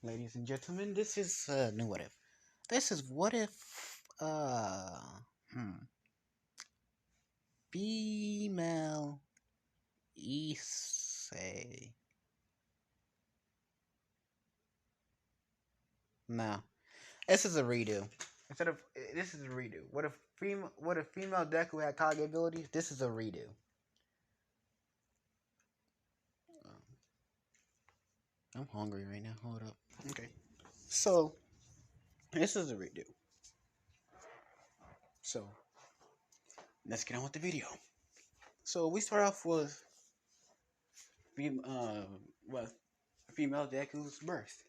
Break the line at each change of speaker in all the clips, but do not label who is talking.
Ladies and gentlemen, this is new what if. This is what if hmm female Issei. No, this is a redo. Instead of this is a redo. What if female Deku had Kage abilities? This is a redo. Um, I'm hungry right now. Hold up. Okay. So this is a redo. So let's get on with the video. So we start off with fem- uh with female Deku's birth.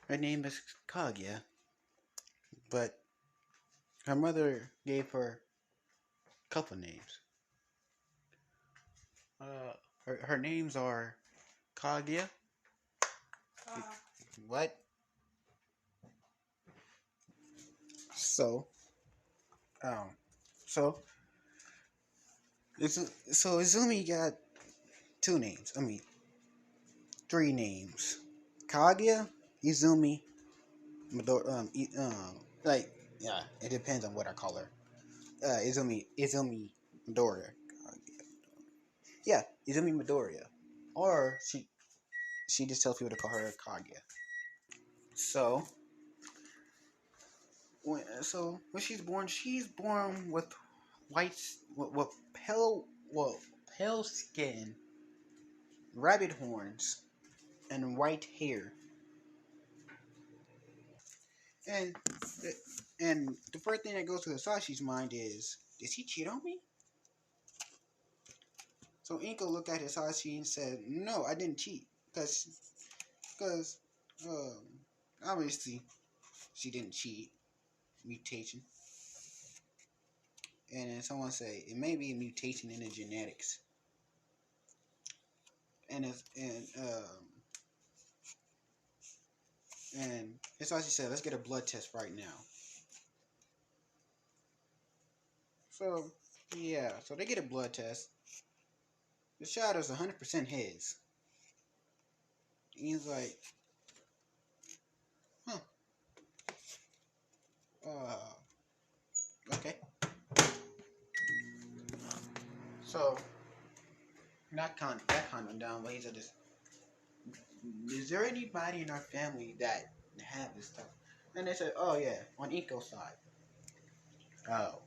Her name is Kaguya, but her mother gave her a couple names. Uh, her names are Kaguya. What? So, um, so it's so Izumi got two names. I mean, three names. Kaguya, Izumi, Midori. Like yeah, it depends on what I call her. Izumi, Midoriya. Yeah, Izumi Midoriya, or she just tells people to call her Kaguya. So when she's born with white with pale skin, rabbit horns, and white hair. And and the first thing that goes to Sashi's mind is, did he cheat on me? So Inko looked at Hisashi and said, no, I didn't cheat, because um, obviously she didn't cheat. Mutation. And then someone say it may be a mutation in the genetics. And it's, and Hisashi said, let's get a blood test right now. So yeah, so they get a blood test. The shot is 100% his. And he's like, huh, okay. So that kind of down, but he's just, is there anybody in our family that have this stuff? And they said, oh yeah, on Inko's side. Oh.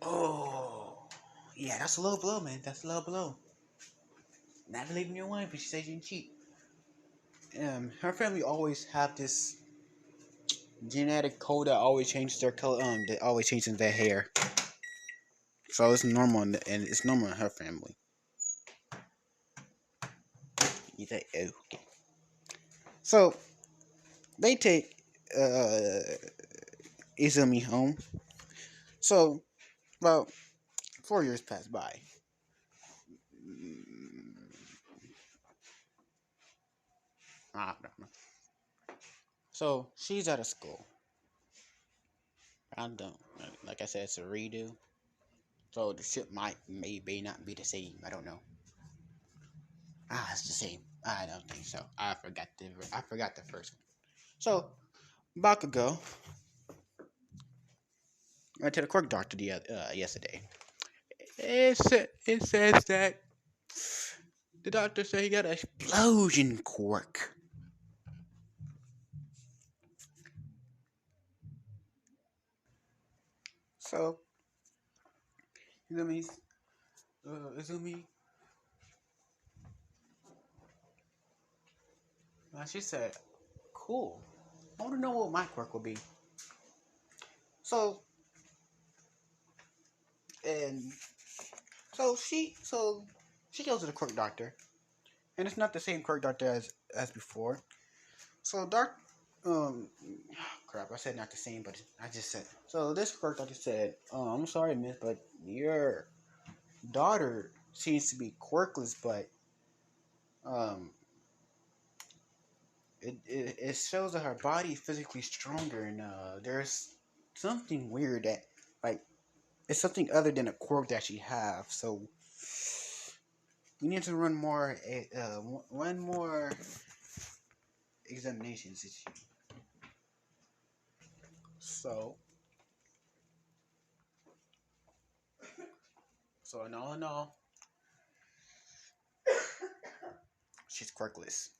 Oh. Yeah, that's a low blow, man. That's a low blow. Not believing your wife, but she said she didn't cheat. Her family always have this genetic code that always changes their color. That always changes their hair. So it's normal, and it's normal in her family. You say, oh. So they take uh Izumi home. So about 4 years pass by. Mm, I don't know. So she's out of school. I don't like I said, it's a redo. So the ship may not be the same. I don't know. It's the same. I don't think so. I forgot the first one. So Bakugo went to the quirk doctor yesterday. It says that the doctor said he got an explosion quirk. So Izumi's Izumi, she said, "Cool. I want to know what my quirk will be." So and so she goes to the quirk doctor, and it's not the same quirk doctor as before. So um, crap, I said not the same, but I just said. So this quirk doctor said, "Oh, I'm sorry, miss, but your daughter seems to be quirkless, but um, it shows that her body is physically stronger, and there's something weird that like it's something other than a quirk that she have. So we need to run more, one more examinations this year. So, in all, she's quirkless.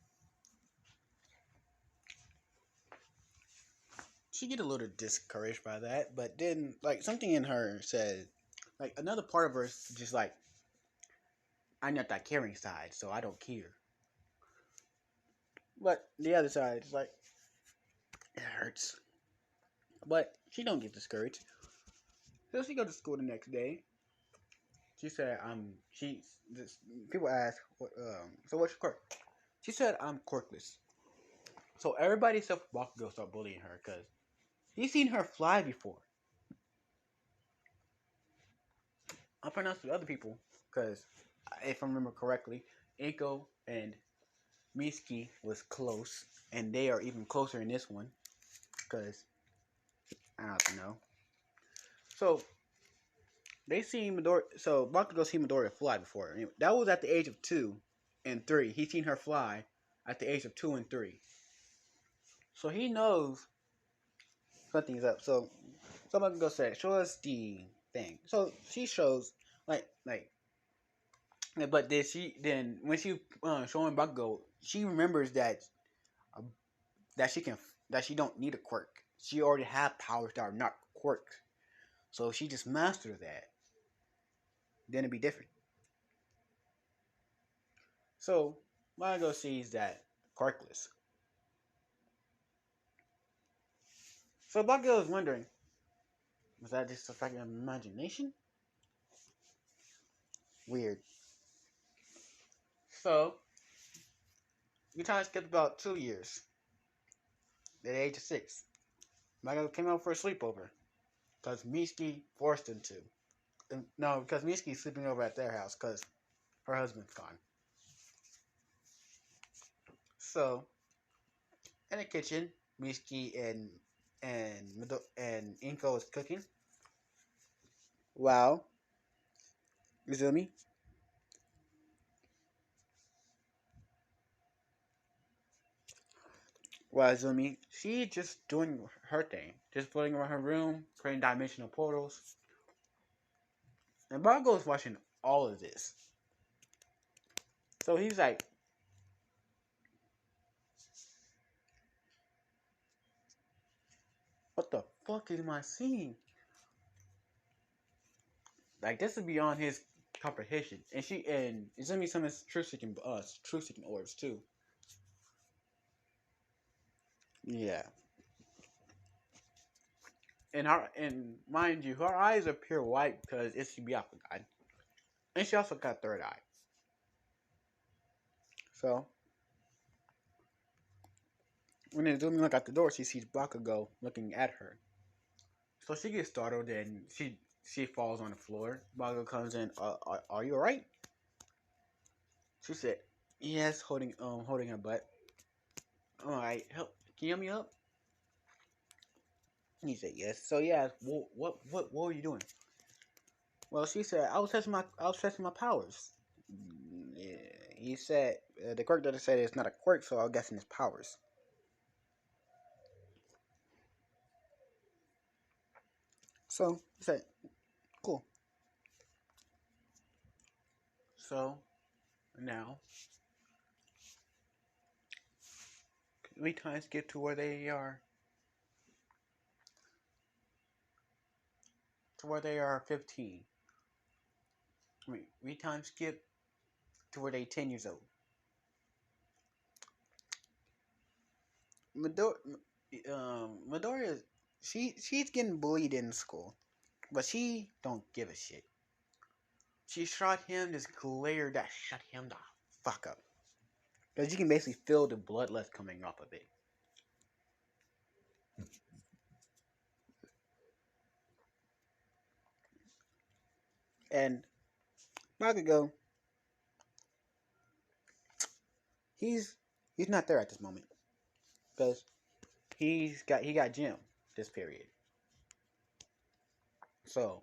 She get a little discouraged by that, but then like something in her said, like another part of her is just like, I'm not that caring side, so I don't care. But the other side is like, it hurts. But she don't get discouraged. So she go to school the next day. She said, she's this. People ask, so what's your quirk? She said, I'm quirkless. So everybody except for Bakugo start bullying her because he's seen her fly before. I'll pronounce the other people because if I remember correctly, Inko and Miski was close, and they are even closer in this one because I don't know. So they seen Midori. So Bakugo seen Midoriya fly before. Anyway, that was at the age of 2 and 3. He seen her fly at the age of 2 and 3. So he knows something's up. So Bakugo said, "Show us the thing." So she shows like. But then when she showing Bakugo, she remembers uh, that she don't need a quirk. She already have powers that are not quirks. So if she just mastered that, then it'd be different. So Bakugo sees that quirkless. So Bakugo is wondering, was that just a fact of imagination? Weird. So we time skipped about 2 years. At the age of 6, Bakugo came out for a sleepover because Mitsuki forced him to. No, because Mitsuki's sleeping over at their house because her husband's gone. So in the kitchen, Mitsuki and Inko is cooking. Wow, Izumi. Wow, Izumi. She just doing her thing, just floating around her room, creating dimensional portals. And Bakugo is watching all of this. So he's like, what the fuck am I seeing? Like this is beyond his comprehension. And Izumi summons truth seeking orbs too. Yeah. And mind you, her eyes are pure white because it's Byakugan. And she also got third eye. So when Izumi look out the door, she sees Bakugo looking at her. So she gets startled and she falls on the floor. Bakugo comes in. Are you alright? She said, yes, holding her butt. Alright, help. Can you help me up? And he said yes. So yeah, what were you doing? Well, she said I was testing my powers. Yeah, he said the quirk doctor said it's not a quirk, so I'm guessing it's powers. So he said, cool. So now we time skip to where they are 15. We time skip to where they 10 years old. Midoriya, she's getting bullied in school, but she don't give a shit. She shot him this glare that shut him the fuck up, because you can basically feel the bloodlust coming off of it. And Bakugo, he's he's not there at this moment because he got Jim this period. So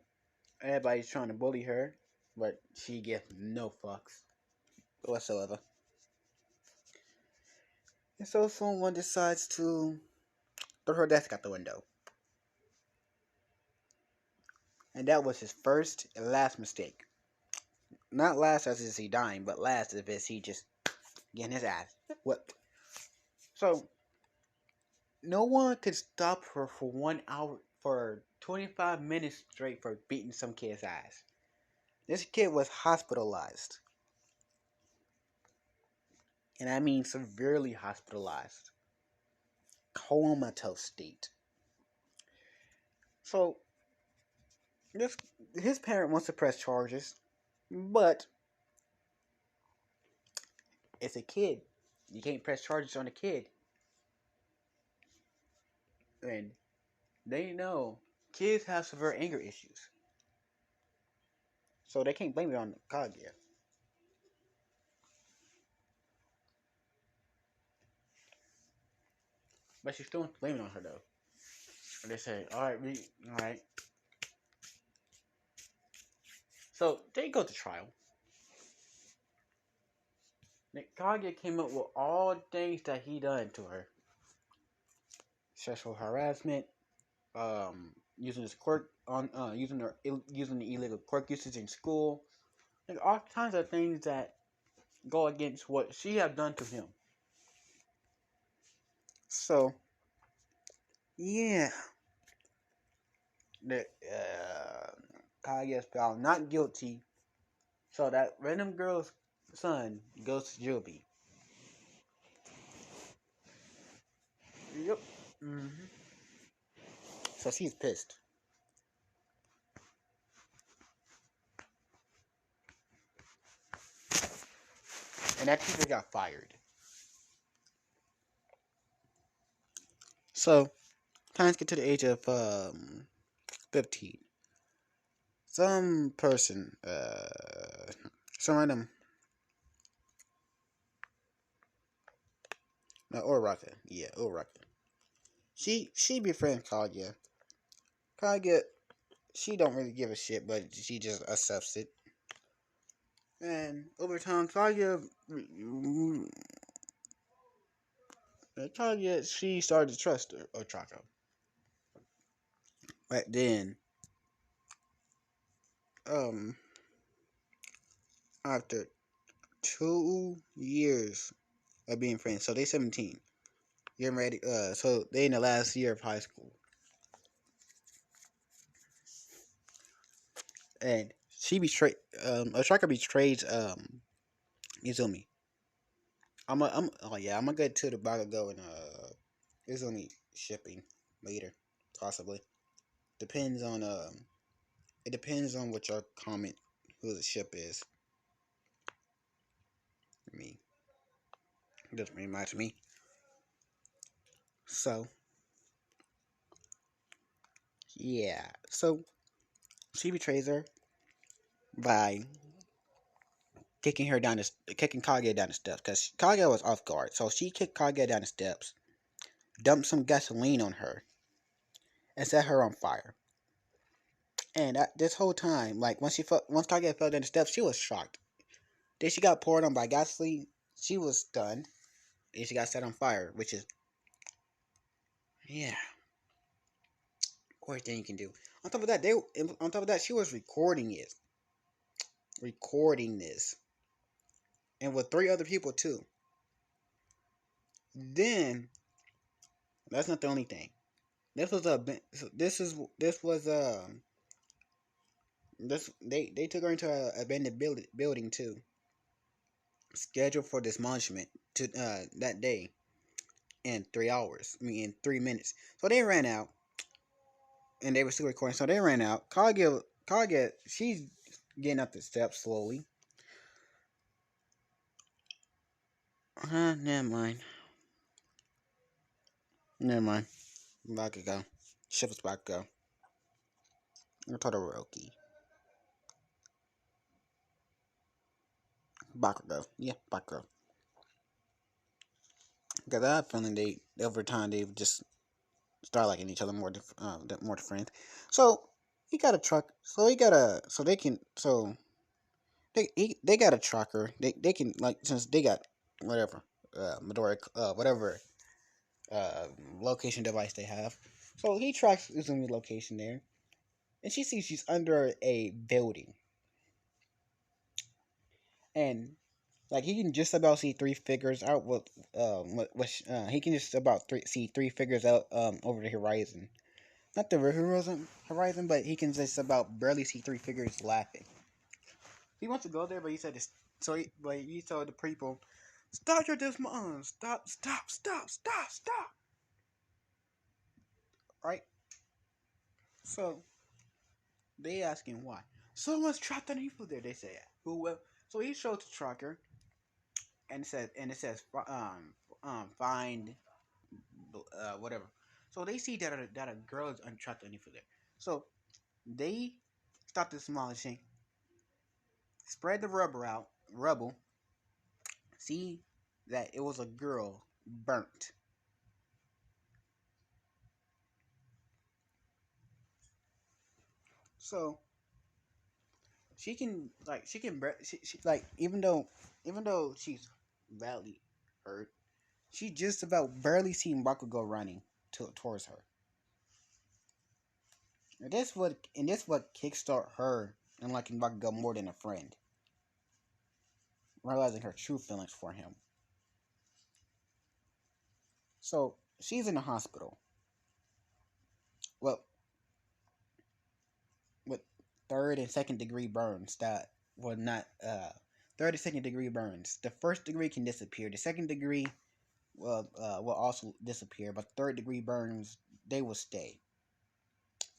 everybody's trying to bully her, but she gets no fucks. whatsoever. And so someone decides to throw her desk out the window. And that was his first and last mistake. Not last as is he dying, but last as is he just getting his ass whipped. So no one could stop her for 1 hour, for 25 minutes straight for beating some kid's ass. This kid was hospitalized. And I mean severely hospitalized. Comatose state. So this his parent wants to press charges, but it's a kid. You can't press charges on a kid. And they know kids have severe anger issues. So they can't blame it on Kaguya. But she's still blaming on her though. And they say, alright. So they go to trial. Kaguya came up with all things that he done to her. Sexual harassment, using his quirk on using the illegal quirk usage in school. Like all kinds of things that go against what she had done to him. So yeah. The Kage is found not guilty, so that random girl's son goes to juvie. Yep. hmm So she's pissed, and that teacher got fired. So times get to the age of 15. Some person, some random, no, Uraraka, yeah, Uraraka. She befriends Kaguya. Kaguya, she don't really give a shit, but she just accepts it. And over time, Kaguya, she started to trust Ochako. But then, um, after 2 years of being friends, so they 17, getting ready. So they in the last year of high school, and she betrayed. Ochako betrays Izumi. Oh yeah, I'm gonna get to the Bakugo and Izumi shipping later, possibly. Depends on it depends on what your comment who the ship is. I mean, it doesn't really matter to me. So yeah, so she betrays her by kicking Kage down the steps because Kage was off guard. So she kicked Kage down the steps, dumped some gasoline on her, and set her on fire. And this whole time, like once Kage fell down the steps, she was shocked. Then she got poured on by gasoline. She was stunned, and she got set on fire, which is yeah, worst thing you can do. On top of that, she was recording this, and with 3 other people too. Then that's not the only thing. This was a this was this they took her into a abandoned building too, scheduled for demolishment to that day in 3 hours. I mean in 3 minutes. So they ran out, and they were still recording. So they ran out. Kage, she's getting up the steps slowly. Never mind. Never mind. Bakugo. Ship is Bakugo. Todoroki. Bakugo. Yeah, Bakugo. Because I have a feeling they over time they've just start liking each other more friends. So he got a truck. So he got a so they can so they got a tracker. They can like since they got whatever Medora whatever uh location device they have. So he tracks Uzumi's location there, and she sees she's under a building, and like he can just about see three figures out. He can just about see three figures out over the horizon. Not the horizon, but he can just about barely see three figures laughing. He wants to go there, but he said, but he told the people, "Stop your dismon, stop!" Right? So they asking why. Someone's trapped underneath there. They say, who will? So he showed the tracker, and it says, find, whatever. So they see that a girl is trapped underneath there. So they stop the demolishing, spread the rubble, see that it was a girl burnt. So she like even though she's badly hurt, she just about barely seen Bakugo running towards her. And this what kickstart her and liking Bakugo more than a friend, realizing her true feelings for him. So she's in the hospital. Well, with third and second degree burns that were not third and second degree burns. The first degree can disappear. The second degree will also disappear, but third degree burns, they will stay.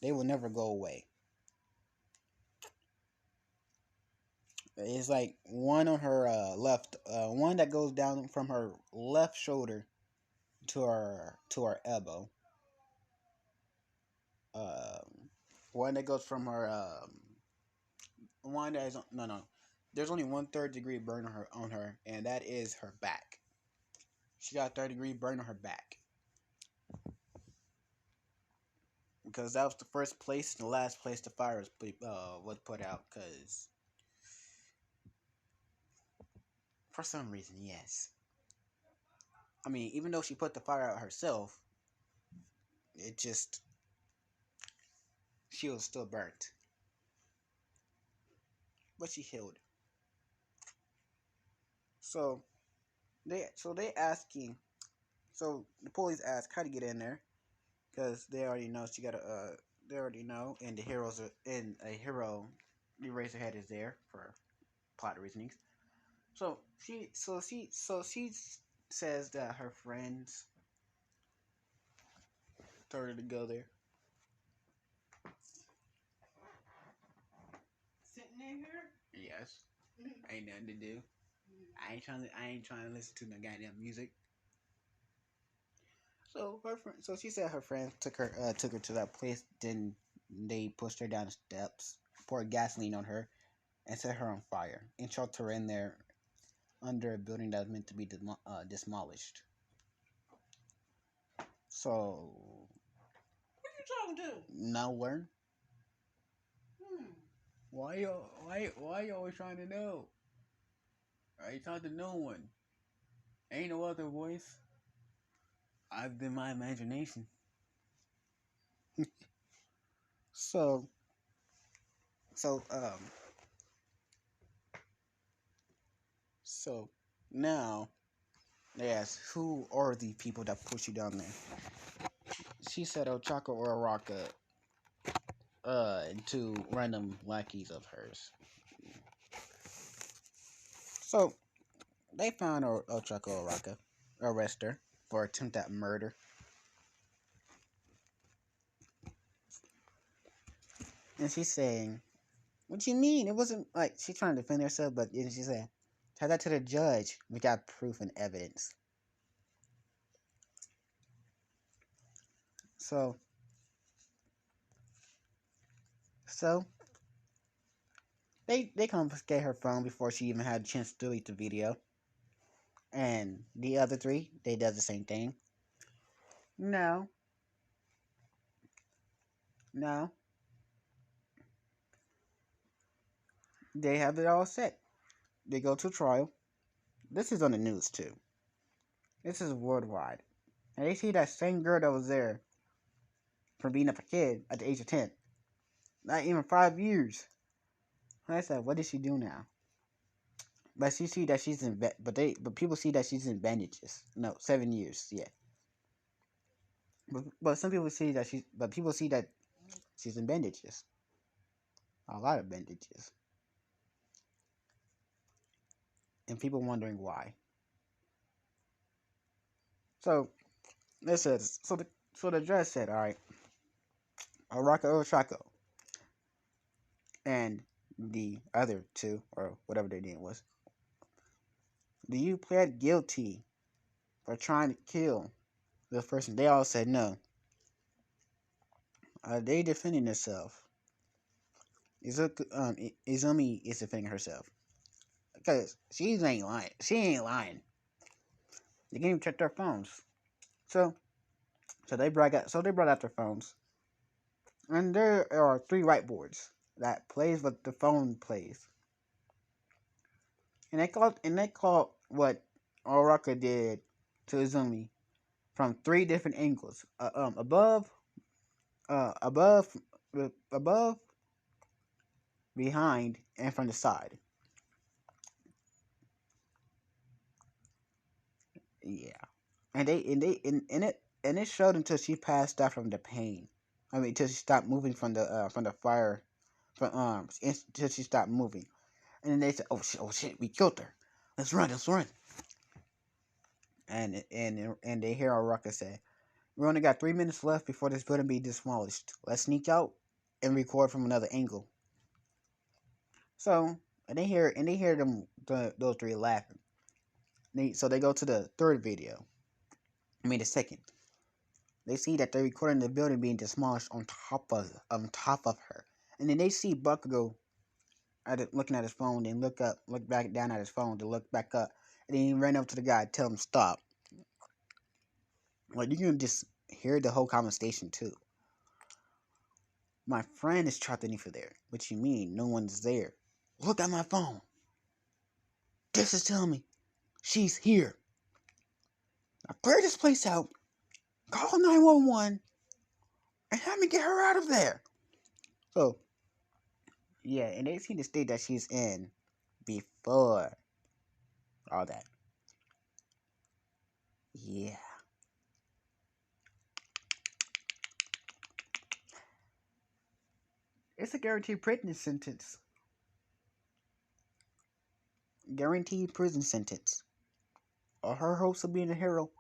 They will never go away. It's like one on her left, one that goes down from her left shoulder to her elbow. One that goes from her one that is no. There's only one third degree burn on her, and that is her back. She got a third degree burn on her back because that was the first place and the last place the fire was put out. Because for some reason, yes. I mean, even though she put the fire out herself, it just she was still burnt, but she healed. So they asking. So the police ask how to get in there because they already know she got a. They already know, and the heroes are in a hero. The Razorhead is there for plot reasonings. So she says that her friends told her to go there. Sitting in here? Yes. Ain't nothing to do. I ain't trying to listen to no goddamn music. So she said her friends took her to that place. Then they pushed her down the steps, poured gasoline on her, and set her on fire, and chucked her in there under a building that was meant to be demolished. So what are you talking to? Nowhere. Hmm. Why you always trying to know? I talking to no one. Ain't no other voice. I've been my imagination. So so so now they ask who are the people that push you down there. She said Ochaka or Araka, to random lackeys of hers. So they found Ochaka Araka, arrest her for attempt at murder. And she's saying, what you mean? It wasn't like she's trying to defend herself, but then she said, tell that to the judge. We got proof and evidence. So so they confiscate her phone before she even had a chance to delete the video. And the other three, they does the same thing. No, no, they have it all set. they go to trial. This is on the news too. This is worldwide. And they see that same girl that was there for being up a kid at the age of 10. Not even 5 years. And I said, what does she do now? But she see that she's in but people see that she's in bandages. No, 7 years. Yeah. But some people see that people see that she's in bandages. A lot of bandages. And people wondering why. So this says so the judge said, all right, Araka Oshako and the other two, or whatever their name was, do you plead guilty for trying to kill this person? They all said no. They defending themselves. Izumi is defending herself because she ain't lying. She ain't lying. They can't even check their phones. So they brought out their phones, and there are three whiteboards that plays what the phone plays, and they called what Oraka did to Izumi from three different angles. Above, above, behind, and from the side. Yeah, and it showed until she passed out from the pain. I mean, until she stopped moving from the fire, until she stopped moving. And then they said, oh shit, we killed her. Let's run." And they hear Araka say, "We only got 3 minutes left before this building be demolished. Let's sneak out and record from another angle." So, and they hear those three laughing. So they go to the third video. I mean the second. They see that they're recording the building being demolished on top of her, and then they see Bakugo looking at his phone, then look back down at his phone to look back up, and then he ran up to the guy, tell him stop. Like, you can just hear the whole conversation too. My friend is trapped in for there. What you mean? No one's there. Look at my phone. This is telling me she's here. Now clear this place out. Call 911 and have me get her out of there. So, yeah, and they see the state that she's in before all that. Yeah. It's a guaranteed prison sentence. Guaranteed prison sentence. All her hopes of being a hero,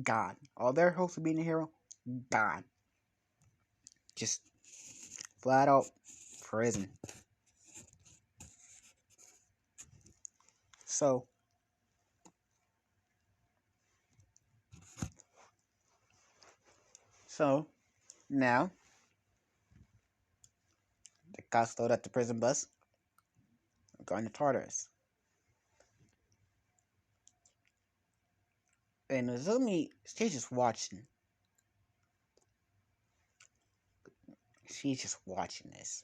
gone. All their hopes of being a hero, gone. Just flat out prison. So, now the cops load at the prison bus, going to Tartarus. And Azumi, she's just watching. She's just watching this.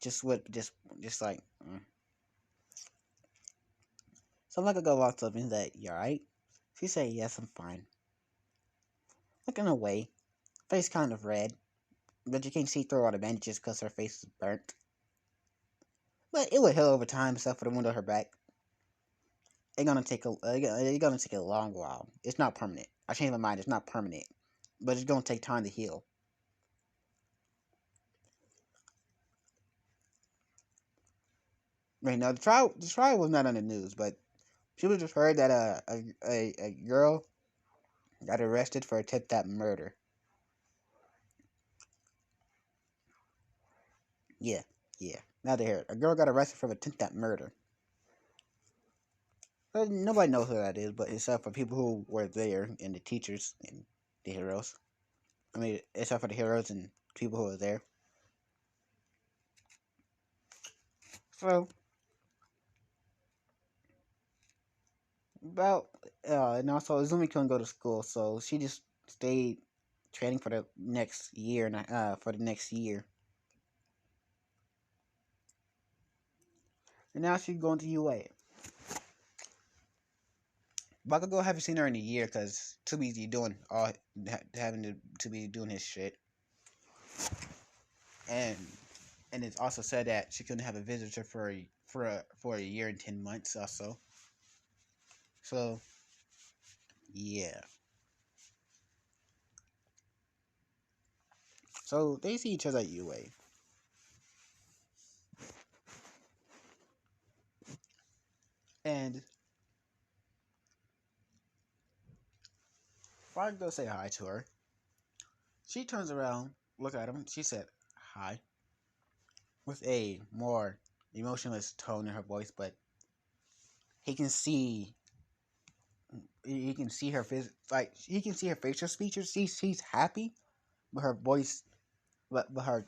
Just like. So Bakugo walks up and says, "You alright?" She said, "Yes, I'm fine." Looking away, face kind of red, but you can't see through all the bandages because her face is burnt. But it will heal over time, except for the wound on her back. It's gonna take a long while. It's not permanent. I changed my mind. It's not permanent, but it's gonna take time to heal. Right now, the trial was not on the news, but people just heard that a girl got arrested for attempted murder. Yeah, yeah. Now they hear it. A girl got arrested for attempted murder. But nobody knows who that is, but except for people who were there and the teachers and the heroes. I mean, except for the heroes and people who were there. So, about and also Izumi couldn't go to school, so she just stayed training for the next year. For the next year. And now she's going to UA. Bakugo haven't seen her in a year because too busy doing all having to be doing his shit, and it's also said that she couldn't have a visitor for a year and 10 months also. So yeah, so they see each other at UA, and Bakugo say hi to her. She turns around, look at him. She said hi with a more emotionless tone in her voice, but he can see he can see her he can see her facial features. She's happy, but her voice but her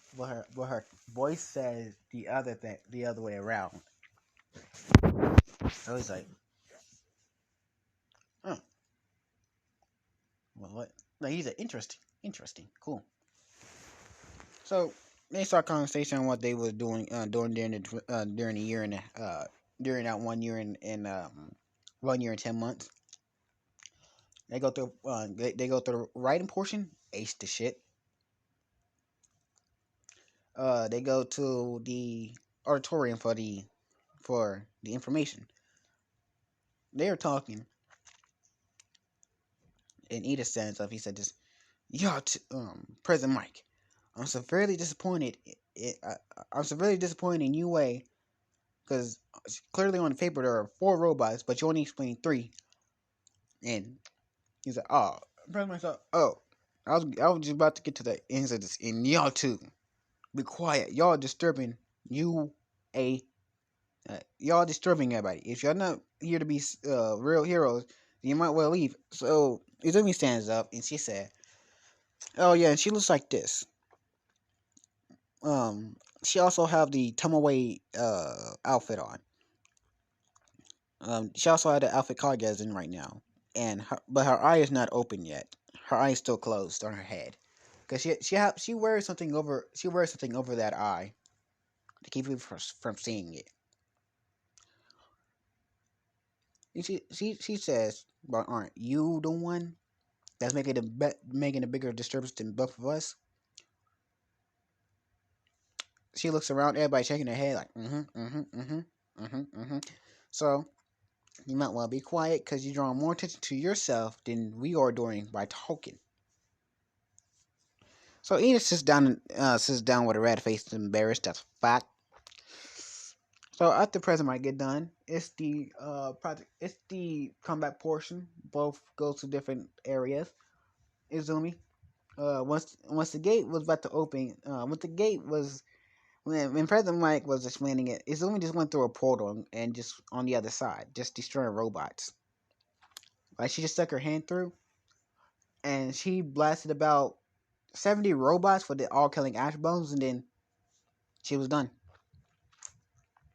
voice says the other way around. So he's like, oh, well, what? Like he's like, interesting, cool. So they start conversation on what they was doing during the year and during that 1 year and 1 year and 10 months. They go through the writing portion, ace the shit. They go to the auditorium for the information. They are talking, in Edith's sense of he said this, President Mike, I'm severely disappointed. I'm severely disappointed in you, way, because clearly on the paper there are 4 robots, but you only explained 3. And he's like, oh, President Mike, oh, I was just about to get to that. And he said this, and y'all too, be quiet. Y'all disturbing you a y'all disturbing everybody. If y'all not here to be real heroes, you might well leave. So Izumi stands up and she said, "Oh yeah," and she looks like this. She also have the Tomoe outfit on. She also had the outfit Kaguya is in right now, and but her eye is not open yet. Her eye is still closed on her head, cause she wears something over that eye to keep you from seeing it. And she says, "But aren't you the one that's making a bigger disturbance than both of us?" She looks around, everybody shaking their head like, So you might want to be quiet because you're drawing more attention to yourself than we are doing by talking. So Edith sits down with a red face, embarrassed. That's a fact. So after present might get done, it's the project. It's the combat portion. Both go to different areas. Izumi. Once the gate was about to open, once the gate was when President Mike was explaining it, Izumi just went through a portal and just on the other side, just destroying robots. Like she just stuck her hand through, and she blasted about 70 robots with the all killing ash bones, and then she was done.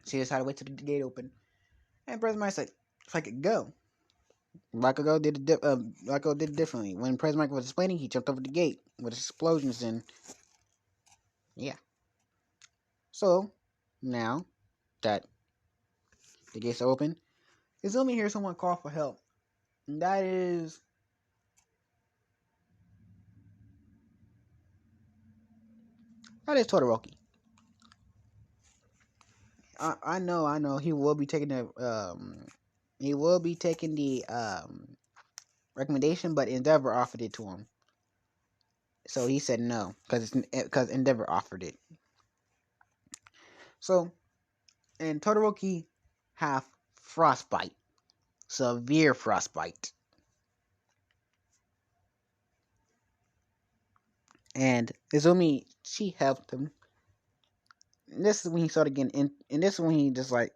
She just had to wait till the gate opened. And President Mike said, "If I could go." Bakugo did it differently. When President Mike was explaining, he jumped over the gate with explosions and yeah. So now that the gates are open, Izumi hears someone call for help. And that is Todoroki. I know. He will be taking the recommendation, but Endeavor offered it to him, so he said no because Endeavor offered it. So and Todoroki have frostbite, severe frostbite, and Izumi she helped him. And this is when he started getting in, and this is when he just like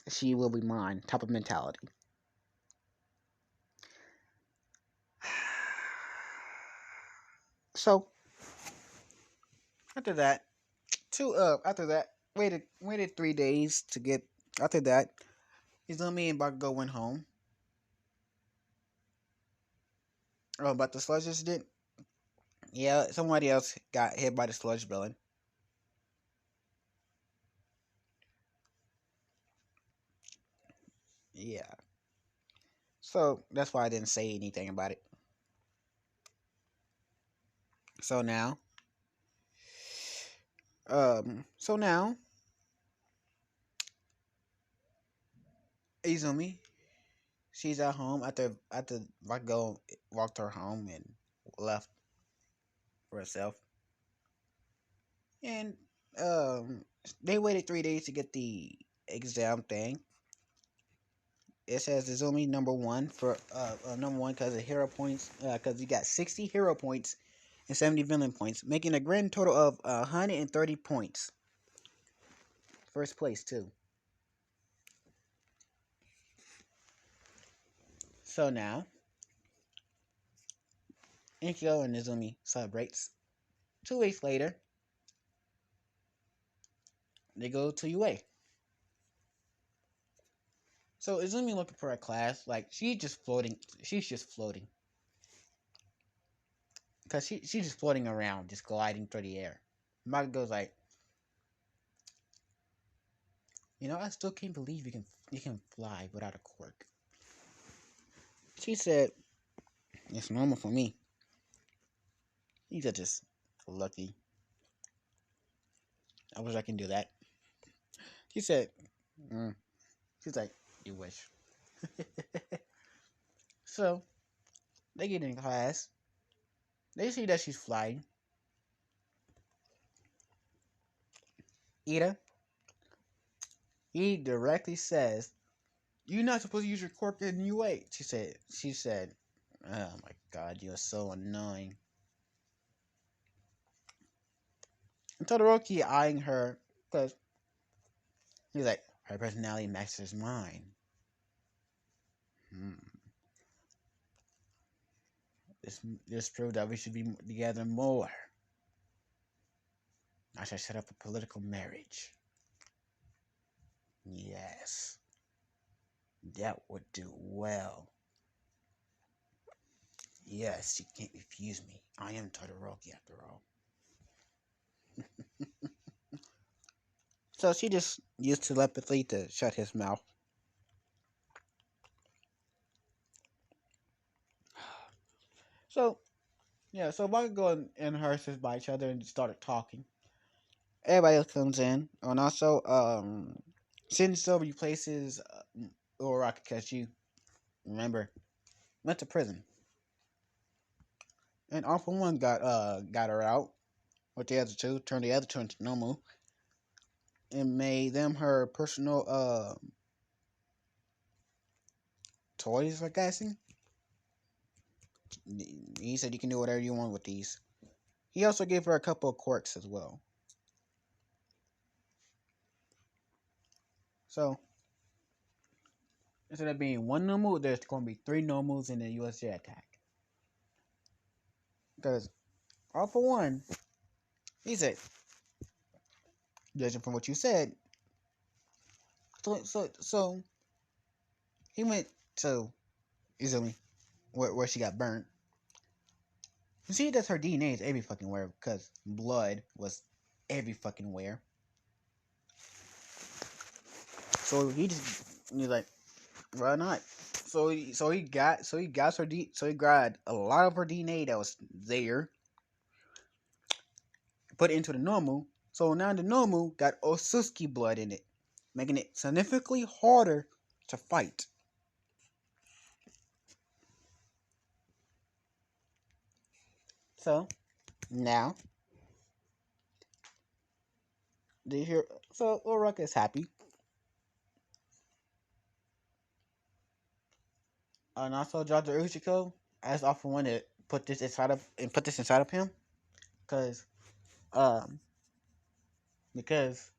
she will be mine type of mentality. So after that, after that, waited 3 days to get. After that, Izumi and Bakugo went home. Oh, but the sludge incident? Yeah, somebody else got hit by the sludge villain. Yeah. So that's why I didn't say anything about it. So now, so now, Izumi, she's at home after Rago walked her home and left for herself, and um, they waited 3 days to get the exam thing. It says Izumi number 1 for number 1 because of hero points, because you got 60 hero points and 70 villain points, making a grand total of 130 points. First place too. So now, Inkyo and Izumi celebrates. 2 weeks later, they go to UA. So Izumi looking for a class, like she's just floating. She's just floating. Cause she's just floating around, just gliding through the air. Goes like, I still can't believe you can fly without a quirk. She said, it's normal for me. These are just lucky. I wish I can do that. She said, mm. She's like, you wish. So they get in class. They see that she's flying. Ida, he directly says, "You're not supposed to use your quirk in UA." She said, "Oh my God, you're so annoying." And Todoroki eyeing her because he's like, her personality matches mine. Hmm. This proves that we should be together more. I should set up a political marriage. Yes, that would do well. Yes, you can't refuse me. I am Todoroki after all. So she just used telepathy to shut his mouth. So yeah, so Bakugo and her sits by each other and started talking. Everybody else comes in, and also Shinso replaces Uraraka because you remember went to prison, and All for One got her out with the other two, turned the other two into Nomu, and made them her personal toys. I guess he said you can do whatever you want with these. He also gave her a couple of quirks as well. So instead of being one Nomu, there's going to be 3 Nomus in the USJ attack. Because All for One, he said, judging from what you said, so he went to Izumi, where she got burnt. You see, that her DNA is every fucking where because blood was every fucking where. So he's like, why not? So he grabbed a lot of her DNA that was there, put it into the Nomu. So now the Nomu got Osuski blood in it, making it significantly harder to fight. So now they hear. So Uraraka is happy, and also Dr. Uchiko asked All for One to put this inside of him, because um because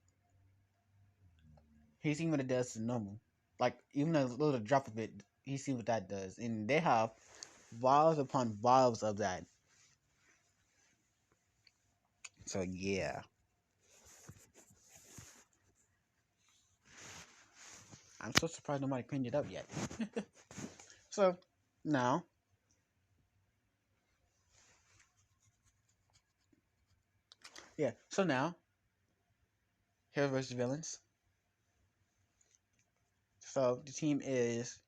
he's seen what it does to normal. Like even a little drop of it, he's seen what that does, and they have vials upon vials of that. So yeah, I'm so surprised nobody cleaned it up yet. So now, yeah. So now, heroes versus villains. So the team is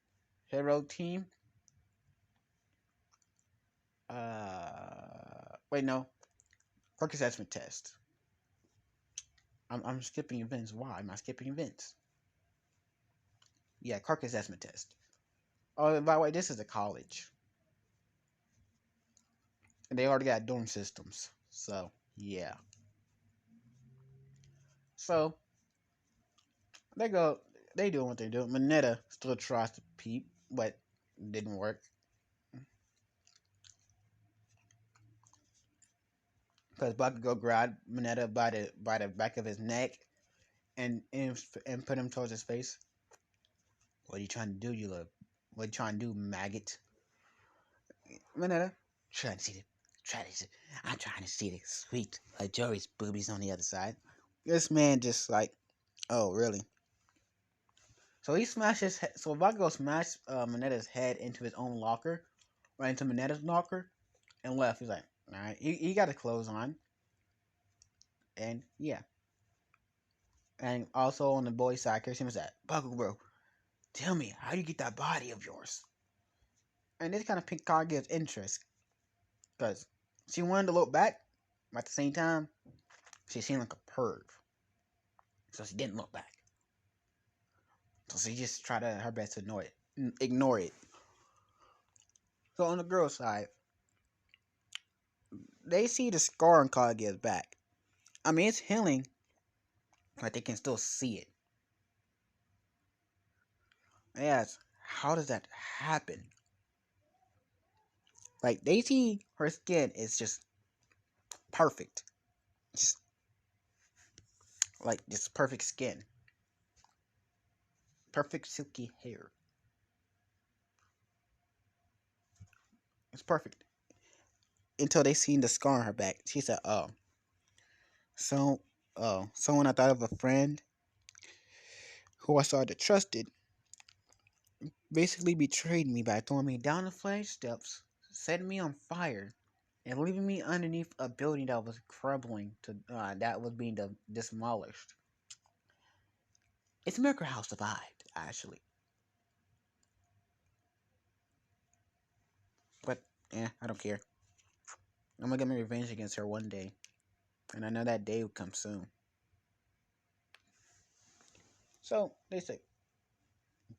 Hero Team. Wait, no. Quick assessment test. I'm skipping events. Why am I skipping events? Yeah, Clark assessment test. Oh, by the way, this is a college, and they already got dorm systems. So yeah. So they go. They doing what they do. Mineta still tries to peep, but didn't work because Bakugo grabbed Mineta by the back of his neck and put him towards his face. What are you trying to do, you little? What are you trying to do, maggot? Mineta, trying to see the, try to see, I'm trying to see the sweet Joey's boobies on the other side. This man just like, oh really? So he smashed his head. So Bakugo smashed Mineta's head into his own locker, right into Mineta's locker, and left. He's like, all right, he got his clothes on, and yeah. And also on the boys' side, Kirsten was like, Bakugo, bro, tell me, how do you get that body of yours? And this kind of piqued Kaguya's interest, because she wanted to look back, but at the same time, she seemed like a perv. So she didn't look back. So she just tried her best to ignore it. Ignore it. So on the girl's side, they see the scar on Kaguya's back. I mean, it's healing, but they can still see it. They ask, how does that happen? Like, they see her skin is just perfect. Just, like, just perfect skin. Perfect silky hair. It's perfect. Until they seen the scar on her back. She said, so, someone I thought of a friend who I started to trusted basically betrayed me by throwing me down the flight steps, setting me on fire, and leaving me underneath a building that was crumbling that was being demolished. It's a miracle how survived, actually. But I don't care. I'm gonna get my revenge against her one day, and I know that day will come soon. So they say,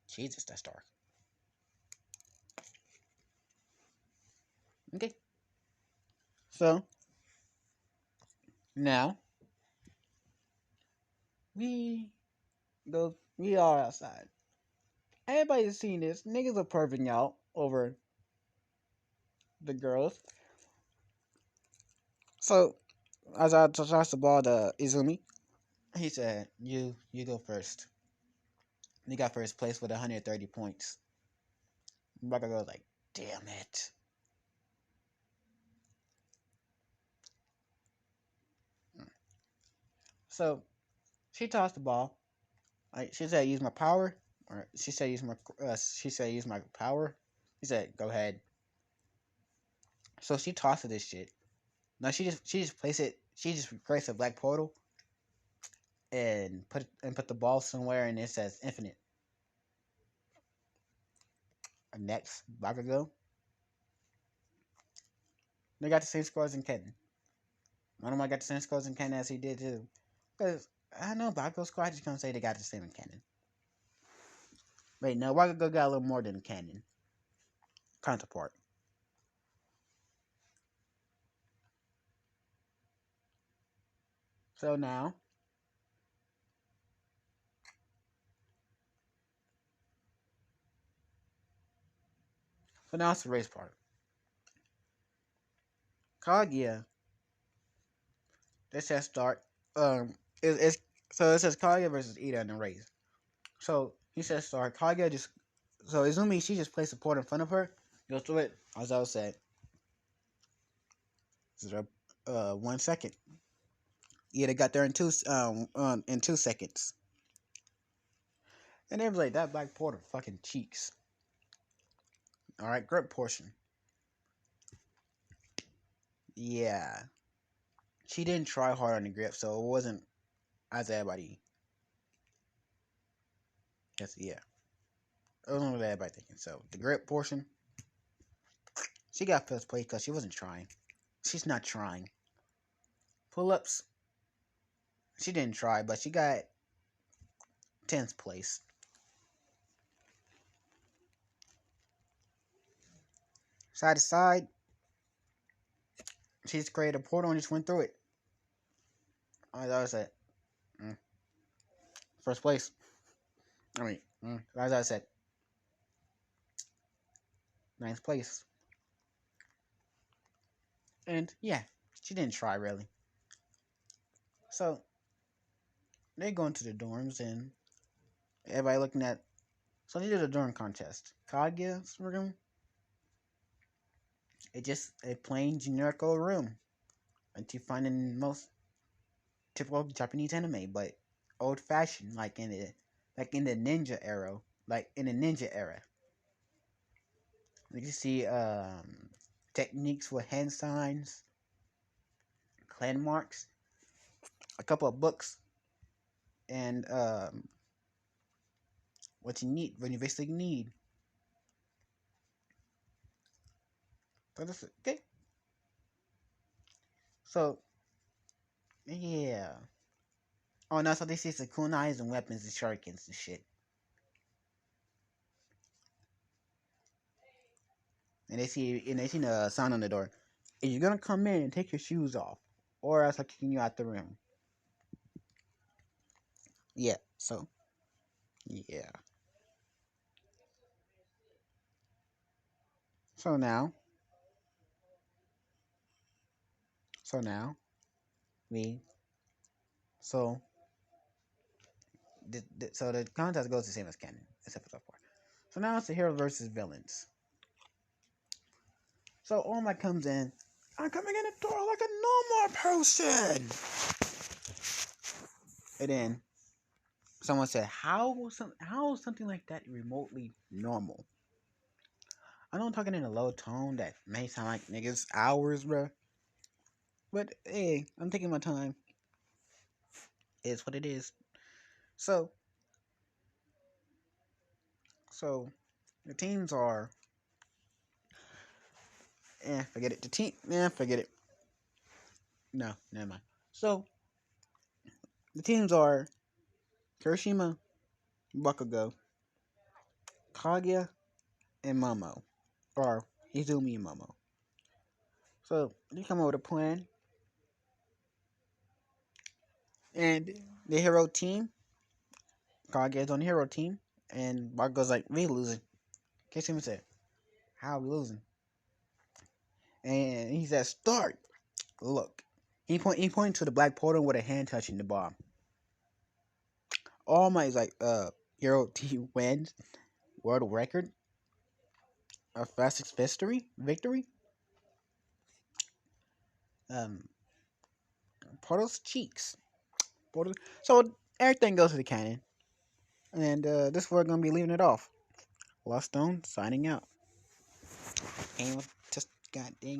Jesus, that's dark. Okay. So now we we are outside. Everybody's seen this. Niggas are perving out over the girls. So as I tossed the ball to Izumi, he said, "You go first." He got first place with 130 points. Baka goes like, "Damn it!" So she tossed the ball. Like she said, "Use my power," or she said, "Use my." She said, "Use my power." He said, "Go ahead." So she tossed this shit. No, she just placed it. She just creates a black portal and put the ball somewhere, and it says infinite. Next, Bakugo. They got the same scores in Kennen. One of them got the same scores in Kennen as he did too. Because I know Bakugo squad is gonna say they got the same in Kennen. Wait, no, Bakugo got a little more than Kennen counterpart. So now, it's the race part. Kaguya, this says start. It's so it says Kaguya versus Ida in the race. So he says start. Kaguya just so Izumi she just placed a port in front of her. Goes through it. As I said, 1 second. Ida got there in 2 seconds. And they was like that black porter fucking cheeks. All right, grip portion. Yeah, she didn't try hard on the grip, so it wasn't as everybody. Yes, yeah. I don't know what everybody thinking. So the grip portion, she got first place because she wasn't trying. She's not trying. Pull ups, she didn't try, but she got 10th place. Side to side, she just created a portal and just went through it. As I said, first place. As I said, 9th place. And yeah, she didn't try really. So they go into the dorms and everybody looking at. So they did a dorm contest. Kaguya's room. It's just a plain generic old room. And you find in most typical Japanese anime, but old fashioned, like in the ninja era, like in the ninja era. You can see techniques with hand signs, clan marks, a couple of books, and what you need, what you basically need. So this okay. So yeah. Oh no, so they see the kunais and weapons and shurikens and shit. And they see the sign on the door. If you're gonna come in, take your shoes off, or else I'm kicking you out the room. Yeah. So yeah. So now, so now we so so the contest goes the same as canon, except for so far. So now it's the hero versus villains. So All Might comes in. I'm coming in the door like a normal person. And then someone said, how is something like that remotely normal? I know I'm talking in a low tone that may sound like niggas hours, bro. But hey, I'm taking my time. It's what it is. So so the teams are forget it. Forget it. No, never mind. So the teams are Kirishima, Bakugo, Kaguya, and Momo. Or Izumi and Momo. So they come up with a plan. And the hero team, Kaguya's on the hero team, and Bakugo's like, we losing. Kirishima said, how are we losing? And he said, start. Look. He pointed to the black portal with a hand touching the bomb. All Might is like, hero team wins world record of fastest victory. Um, Portal's cheeks. Portal. So everything goes to the cannon, and this is where we're gonna be leaving it off. Lost Stone signing out. And just goddamn.